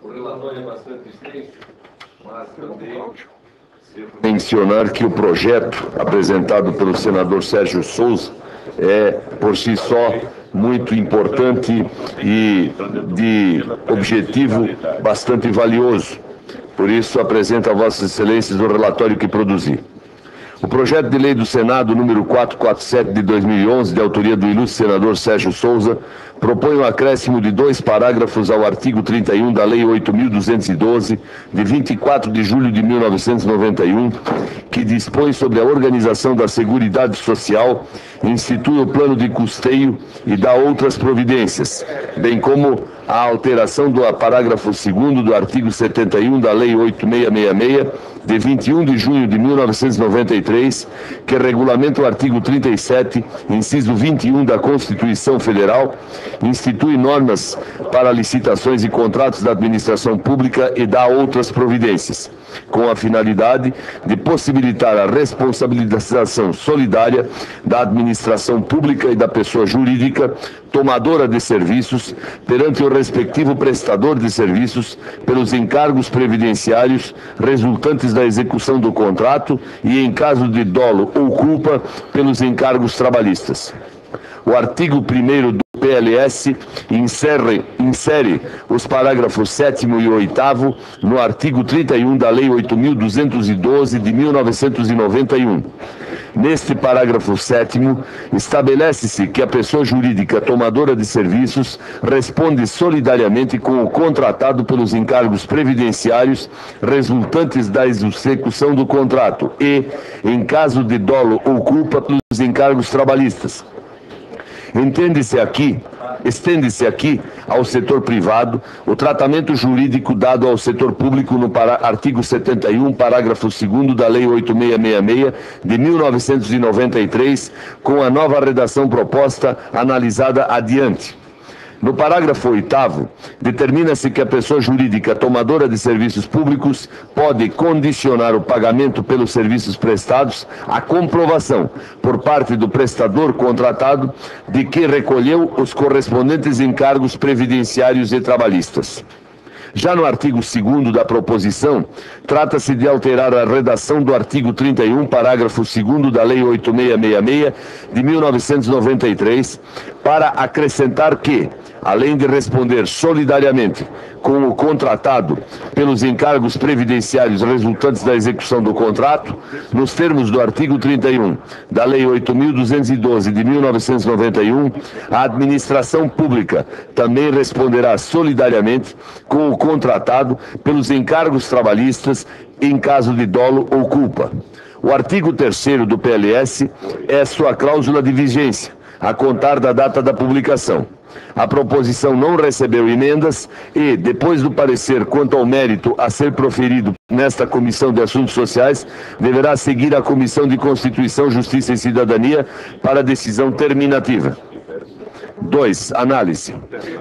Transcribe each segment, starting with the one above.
O relatório é bastante extenso, mas também mencionar que o projeto apresentado pelo senador Sérgio Souza é, por si só, muito importante e de objetivo bastante valioso. Por isso, apresento a Vossas Excelências o relatório que produzi. O projeto de lei do Senado número 447 de 2011, de autoria do ilustre senador Sérgio Souza, propõe um acréscimo de 2 parágrafos ao artigo 31 da Lei 8.212, de 24 de julho de 1991, que dispõe sobre a organização da Seguridade Social, institui o plano de custeio e dá outras providências, bem como a alteração do parágrafo 2º do artigo 71 da Lei 8666, de 21 de junho de 1993, que regulamenta o artigo 37, inciso 21 da Constituição Federal, institui normas para licitações e contratos da administração pública e dá outras providências, com a finalidade de possibilitar a responsabilização solidária da administração pública e da pessoa jurídica tomadora de serviços perante o respectivo prestador de serviços pelos encargos previdenciários resultantes da execução do contrato e, em caso de dolo ou culpa, pelos encargos trabalhistas. O artigo 1º do PLS insere os parágrafos 7º e 8º no artigo 31 da Lei 8.212 de 1991. Neste parágrafo 7º, estabelece-se que a pessoa jurídica tomadora de serviços responde solidariamente com o contratado pelos encargos previdenciários resultantes da execução do contrato e, em caso de dolo ou culpa, pelos encargos trabalhistas. Estende-se aqui ao setor privado o tratamento jurídico dado ao setor público no artigo 71, parágrafo 2º da Lei 8666 de 1993, com a nova redação proposta analisada adiante. No parágrafo 8º, determina-se que a pessoa jurídica tomadora de serviços públicos pode condicionar o pagamento pelos serviços prestados à comprovação, por parte do prestador contratado, de que recolheu os correspondentes encargos previdenciários e trabalhistas. Já no artigo 2º da proposição, trata-se de alterar a redação do artigo 31, parágrafo 2º da Lei 8666 de 1993, para acrescentar que, além de responder solidariamente com o contratado pelos encargos previdenciários resultantes da execução do contrato, nos termos do artigo 31 da Lei 8.212 de 1991, a administração pública também responderá solidariamente com o contratado pelos encargos trabalhistas em caso de dolo ou culpa. O artigo 3º do PLS é sua cláusula de vigência, a contar da data da publicação. A proposição não recebeu emendas e, depois do parecer quanto ao mérito a ser proferido nesta Comissão de Assuntos Sociais, deverá seguir a Comissão de Constituição, Justiça e Cidadania para decisão terminativa. 2. Análise.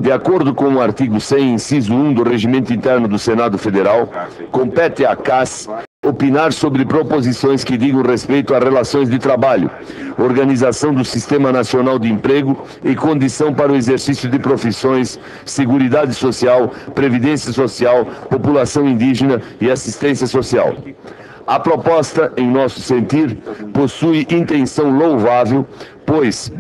De acordo com o artigo 100, inciso 1 do Regimento Interno do Senado Federal, compete à CAS opinar sobre proposições que digam respeito a relações de trabalho, organização do Sistema Nacional de Emprego e condição para o exercício de profissões, seguridade social, previdência social, população indígena e assistência social. A proposta, em nosso sentir, possui intenção louvável, pois,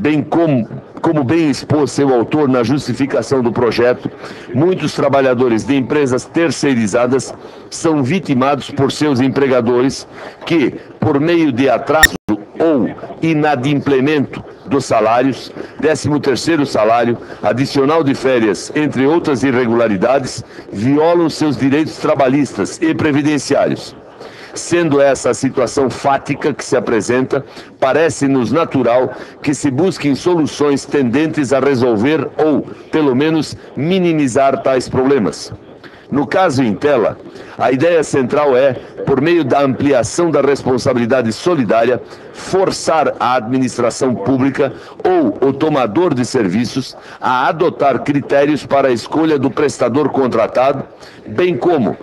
como bem expôs seu autor na justificação do projeto, muitos trabalhadores de empresas terceirizadas são vitimados por seus empregadores que, por meio de atraso ou inadimplemento dos salários, 13º salário, adicional de férias, entre outras irregularidades, violam seus direitos trabalhistas e previdenciários. Sendo essa a situação fática que se apresenta, parece-nos natural que se busquem soluções tendentes a resolver ou, pelo menos, minimizar tais problemas. No caso em tela, a ideia central é, por meio da ampliação da responsabilidade solidária, forçar a administração pública ou o tomador de serviços a adotar critérios para a escolha do prestador contratado, bem como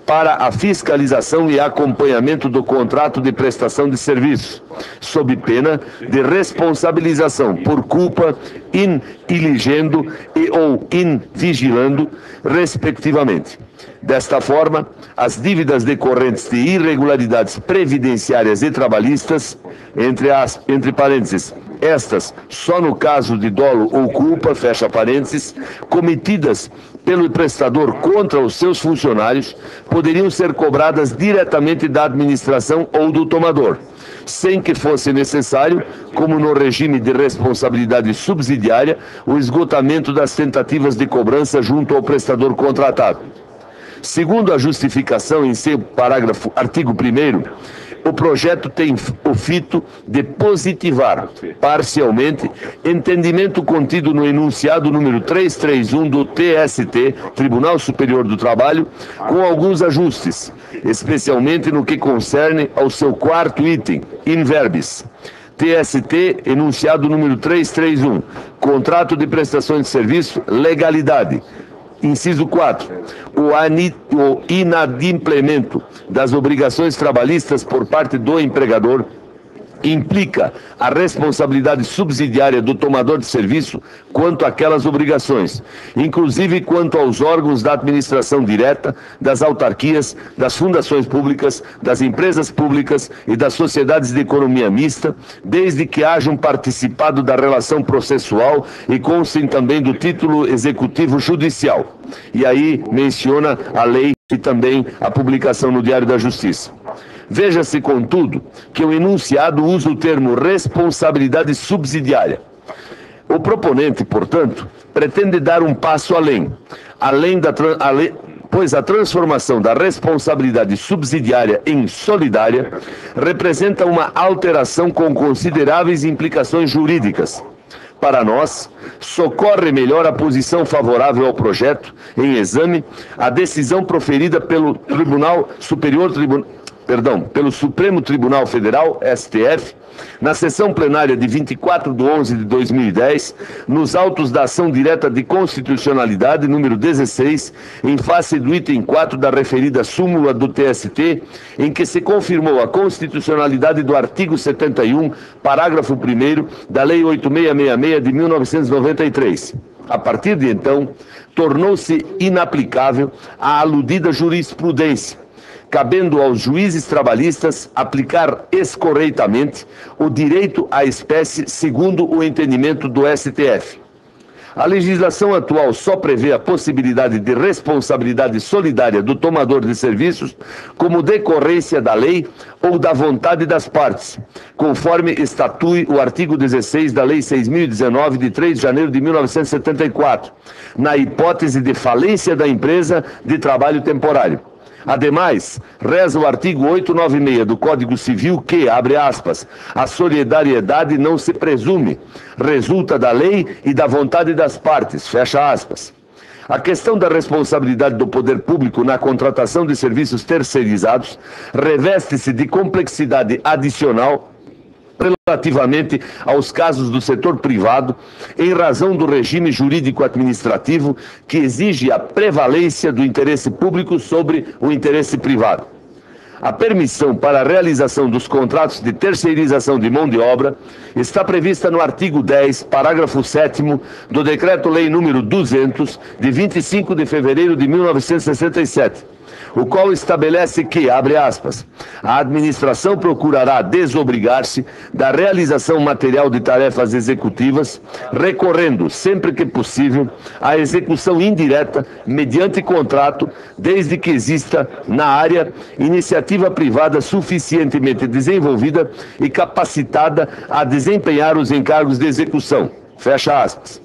para a fiscalização e acompanhamento do contrato de prestação de serviço, sob pena de responsabilização por culpa in iligendo e ou in vigilando, respectivamente. Desta forma, as dívidas decorrentes de irregularidades previdenciárias e trabalhistas, entre parênteses, estas só no caso de dolo ou culpa, fecha parênteses, cometidas pelo prestador contra os seus funcionários, poderiam ser cobradas diretamente da administração ou do tomador, sem que fosse necessário, como no regime de responsabilidade subsidiária, o esgotamento das tentativas de cobrança junto ao prestador contratado. Segundo a justificação em seu artigo 1º, o projeto tem o fito de positivar, parcialmente, entendimento contido no enunciado número 331 do TST, Tribunal Superior do Trabalho, com alguns ajustes, especialmente no que concerne ao seu 4º item, in verbis. TST, enunciado número 331, contrato de prestação de serviço, legalidade. Inciso 4. O inadimplemento das obrigações trabalhistas por parte do empregador implica a responsabilidade subsidiária do tomador de serviço quanto àquelas obrigações, inclusive quanto aos órgãos da administração direta, das autarquias, das fundações públicas, das empresas públicas e das sociedades de economia mista, desde que hajam participado da relação processual e constem também do título executivo judicial. E aí menciona a lei e também a publicação no Diário da Justiça. Veja-se, contudo, que o enunciado usa o termo responsabilidade subsidiária. O proponente, portanto, pretende dar um passo além, pois a transformação da responsabilidade subsidiária em solidária representa uma alteração com consideráveis implicações jurídicas. Para nós, socorre melhor a posição favorável ao projeto em exame, a decisão proferida pelo pelo Supremo Tribunal Federal, STF, na sessão plenária de 24/11/2010, nos autos da ação direta de constitucionalidade número 16, em face do item 4 da referida súmula do TST, em que se confirmou a constitucionalidade do artigo 71, parágrafo 1º, da Lei 8666 de 1993. A partir de então, tornou-se inaplicável a aludida jurisprudência, cabendo aos juízes trabalhistas aplicar escorreitamente o direito à espécie segundo o entendimento do STF. A legislação atual só prevê a possibilidade de responsabilidade solidária do tomador de serviços como decorrência da lei ou da vontade das partes, conforme estatui o artigo 16 da Lei 6.019, de 3 de janeiro de 1974, na hipótese de falência da empresa de trabalho temporário. Ademais, reza o artigo 896 do Código Civil que, abre aspas, a solidariedade não se presume, resulta da lei e da vontade das partes, fecha aspas. A questão da responsabilidade do poder público na contratação de serviços terceirizados reveste-se de complexidade adicional relativamente aos casos do setor privado, em razão do regime jurídico-administrativo que exige a prevalência do interesse público sobre o interesse privado. A permissão para a realização dos contratos de terceirização de mão de obra está prevista no artigo 10, parágrafo 7º do Decreto-Lei nº 200, de 25 de fevereiro de 1967, o qual estabelece que, abre aspas, a administração procurará desobrigar-se da realização material de tarefas executivas, recorrendo, sempre que possível, à execução indireta mediante contrato, desde que exista na área iniciativa privada suficientemente desenvolvida e capacitada a desempenhar os encargos de execução, fecha aspas.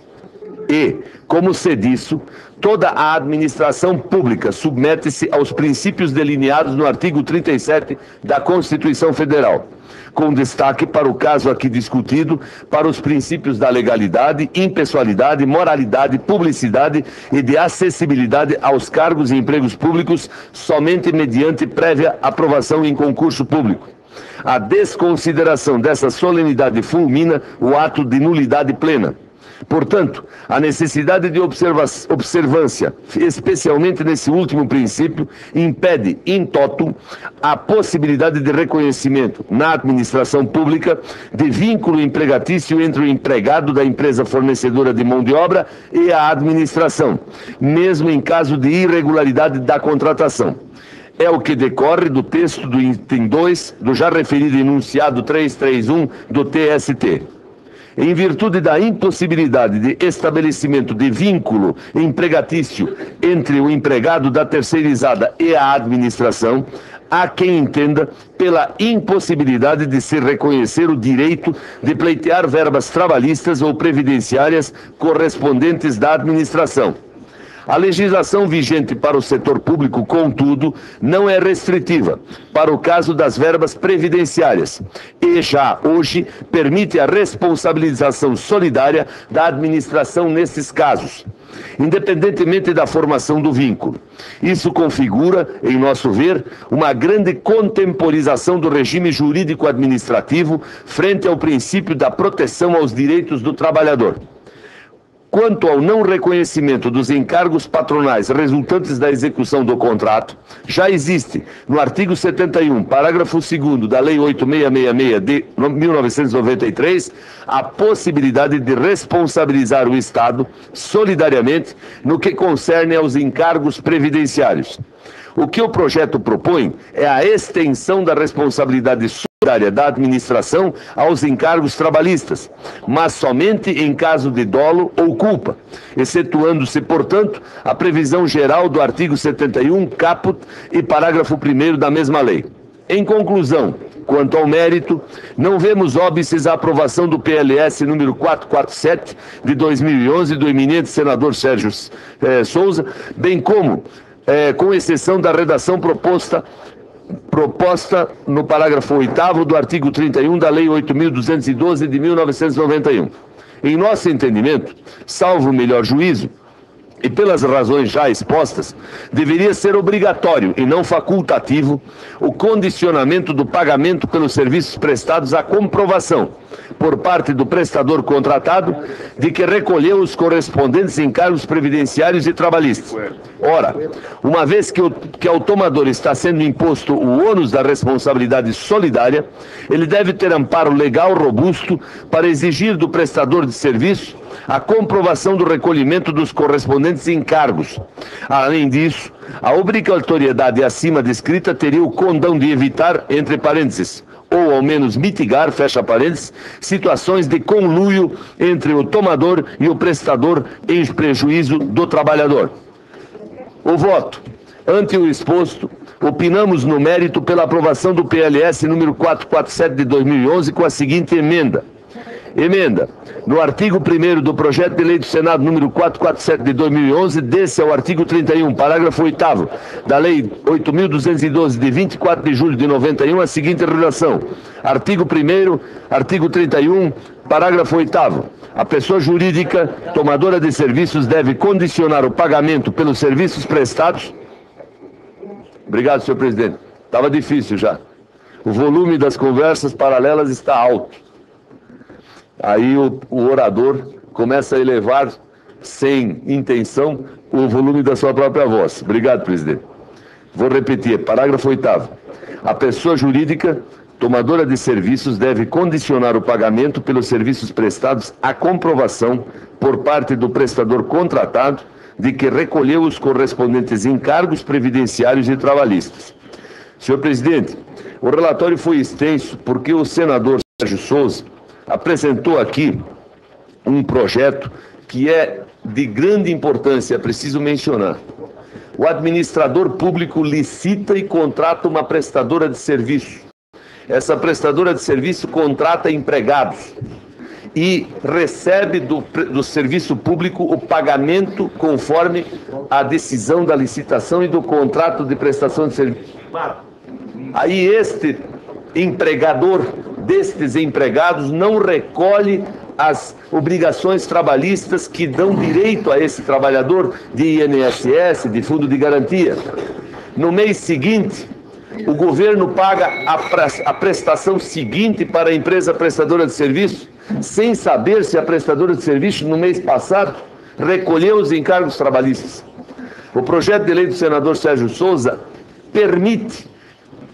E, como se disso, toda a administração pública submete-se aos princípios delineados no artigo 37 da Constituição Federal, com destaque para o caso aqui discutido, para os princípios da legalidade, impessoalidade, moralidade, publicidade e de acessibilidade aos cargos e empregos públicos somente mediante prévia aprovação em concurso público. A desconsideração dessa solenidade fulmina o ato de nulidade plena. Portanto, a necessidade de observância, especialmente nesse último princípio, impede, in toto, a possibilidade de reconhecimento na administração pública de vínculo empregatício entre o empregado da empresa fornecedora de mão de obra e a administração, mesmo em caso de irregularidade da contratação. É o que decorre do texto do item 2 do já referido enunciado 331 do TST. Em virtude da impossibilidade de estabelecimento de vínculo empregatício entre o empregado da terceirizada e a administração, há quem entenda pela impossibilidade de se reconhecer o direito de pleitear verbas trabalhistas ou previdenciárias correspondentes da administração. A legislação vigente para o setor público, contudo, não é restritiva para o caso das verbas previdenciárias e já hoje permite a responsabilização solidária da administração nesses casos, independentemente da formação do vínculo. Isso configura, em nosso ver, uma grande contemporização do regime jurídico-administrativo frente ao princípio da proteção aos direitos do trabalhador. Quanto ao não reconhecimento dos encargos patronais resultantes da execução do contrato, já existe, no artigo 71, parágrafo 2º da Lei 8666 de 1993, a possibilidade de responsabilizar o Estado solidariamente no que concerne aos encargos previdenciários. O que o projeto propõe é a extensão da responsabilidade solidária da administração aos encargos trabalhistas, mas somente em caso de dolo ou culpa, excetuando-se, portanto, a previsão geral do artigo 71, caput e parágrafo 1º da mesma lei. Em conclusão, quanto ao mérito, não vemos óbices à aprovação do PLS número 447 de 2011 do eminente senador Sérgio Souza, bem como, com exceção da redação proposta no parágrafo 8º do artigo 31 da Lei 8.212 de 1991. Em nosso entendimento, salvo o melhor juízo, e pelas razões já expostas, deveria ser obrigatório e não facultativo o condicionamento do pagamento pelos serviços prestados à comprovação, por parte do prestador contratado, de que recolheu os correspondentes encargos previdenciários e trabalhistas. Ora, uma vez que ao tomador está sendo imposto o ônus da responsabilidade solidária, ele deve ter amparo legal robusto para exigir do prestador de serviço a comprovação do recolhimento dos correspondentes encargos. Além disso, a obrigatoriedade acima descrita teria o condão de evitar, entre parênteses, ou ao menos mitigar, fecha parênteses, situações de conluio entre o tomador e o prestador em prejuízo do trabalhador. O voto. Ante o exposto, opinamos no mérito pela aprovação do PLS número 447 de 2011 com a seguinte emenda. Emenda. No artigo 1º do projeto de lei do Senado número 447 de 2011, desse ao artigo 31, parágrafo 8º da Lei 8.212 de 24 de julho de 91, a seguinte redação. Artigo 1º, artigo 31, parágrafo 8º. A pessoa jurídica tomadora de serviços deve condicionar o pagamento pelos serviços prestados. Obrigado, senhor presidente. Estava difícil já. O volume das conversas paralelas está alto. Aí o orador começa a elevar, sem intenção, o volume da sua própria voz. Obrigado, presidente. Vou repetir, parágrafo 8º. A pessoa jurídica tomadora de serviços deve condicionar o pagamento pelos serviços prestados à comprovação, por parte do prestador contratado, de que recolheu os correspondentes encargos previdenciários e trabalhistas. Senhor presidente, o relatório foi extenso porque o senador Sérgio Souza apresentou aqui um projeto que é de grande importância, é preciso mencionar. O administrador público licita e contrata uma prestadora de serviço. Essa prestadora de serviço contrata empregados e recebe do serviço público o pagamento conforme a decisão da licitação e do contrato de prestação de serviço. Aí este empregador destes empregados não recolhe as obrigações trabalhistas que dão direito a esse trabalhador de INSS, de fundo de garantia. No mês seguinte, o governo paga a prestação seguinte para a empresa prestadora de serviço sem saber se a prestadora de serviço, no mês passado, recolheu os encargos trabalhistas. O projeto de lei do senador Sérgio Souza permite,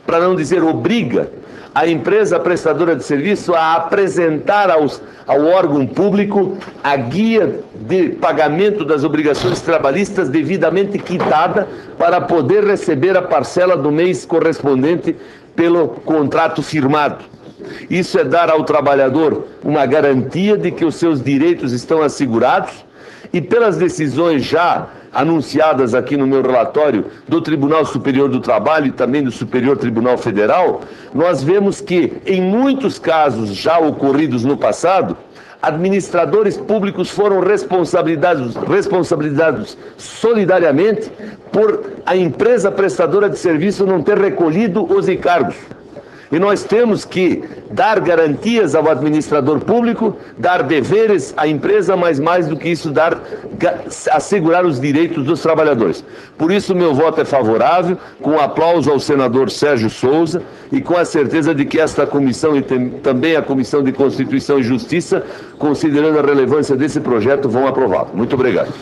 para não dizer obriga, a empresa prestadora de serviço a apresentar ao órgão público a guia de pagamento das obrigações trabalhistas devidamente quitada para poder receber a parcela do mês correspondente pelo contrato firmado. Isso é dar ao trabalhador uma garantia de que os seus direitos estão assegurados e pelas decisões já anunciadas aqui no meu relatório do Tribunal Superior do Trabalho e também do Superior Tribunal Federal, nós vemos que, em muitos casos já ocorridos no passado, administradores públicos foram responsabilizados solidariamente por a empresa prestadora de serviço não ter recolhido os encargos. E nós temos que dar garantias ao administrador público, dar deveres à empresa, mas mais do que isso, assegurar os direitos dos trabalhadores. Por isso, meu voto é favorável, com aplauso ao senador Sérgio Souza e com a certeza de que esta comissão e também a Comissão de Constituição e Justiça, considerando a relevância desse projeto, vão aprová-lo. Muito obrigado.